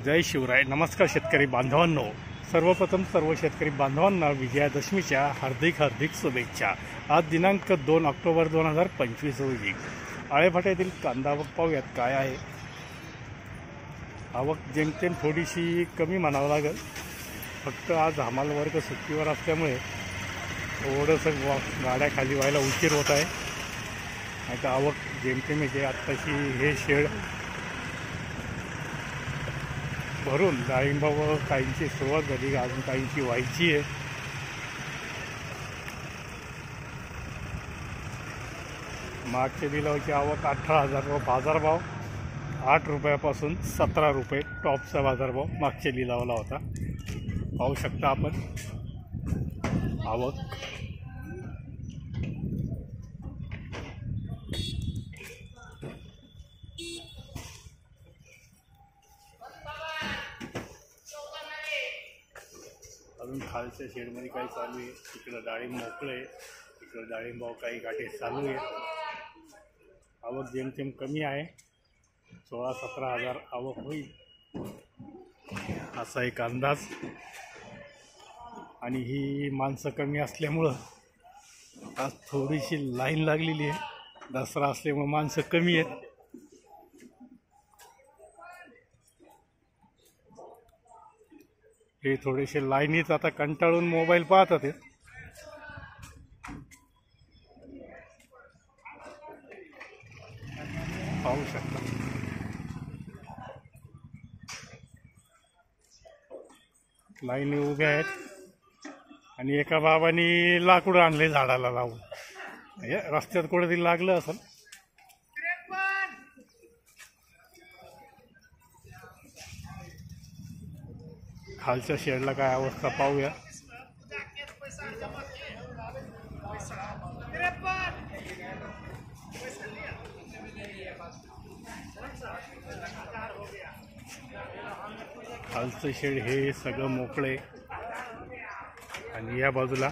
जय शिवराय. नमस्कार शेतकरी बांधवांनो. सर्वप्रथम सर्व शेतकरी बांधवांना विजयादशमीच्या हार्दिक शुभेच्छा. आज दिनांक 2 ऑक्टोबर 2025 रोजी आळेफाट्यातील कांदा आवक पाहूयात काय आहे. आवक जेमतेम थोडीशी कमी म्हणावं लागेल. फक्त आज हमाल वर्ग सुट्टीवर असल्यामुळे थोडंसं गाड्या खाली व्हायला उशीर होत आहे. आता आवक जेमतेम येते. आत्ताशी हे शेड भरून डाळिंबावर काहींची सुरुवात झाली, अजून काहींची व्हायची आहे. मागच्या लिलावाची आवक 18,000 व बाजारभाव 8 रुपयापासून 17 रुपये टॉपचा बाजारभाव मागच्या लिलावाला होता. पाहू शकता आपण आवक. अजून खालच्या शेडमध्ये काही चालू आहे. तिकडं डाळिंब मोकळं आहे, तिकडं डाळिंबाव काही गाठी चालू आहे. आवक जेमतेम कमी आहे. 16-17 हजार आवक होईल असा एक अंदाज. आणि ही माणसं कमी असल्यामुळं आज थोडीशी लाईन लागलेली आहे. दसरा असल्यामुळे माणसं कमी आहेत. हे थोडेसे लाईनीत आता कंटाळून मोबाईल पाहतात. पाहू शकता लाईनी उभ्या आहेत. आणि एका बाबांनी लाकूड आणले झाडाला लावून. रस्त्यात कुठेतरी लागलं असेल. खालच्या शेडला काय अवस्था पाहूया. खालचं शेड हे सगळं मोकळे आणि या बाजूला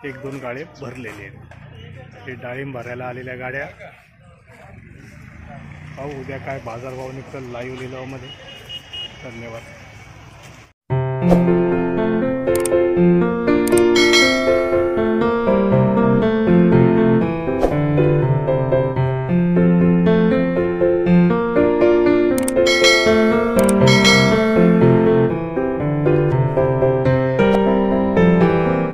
1-2 गाड्या भरलेले आहेत. हे डाळिंब भरायला आलेल्या गाड्या. पाहू उद्या काय बाजारभाव निघतं लाईव्ह लिलावामध्ये. धन्यवाद.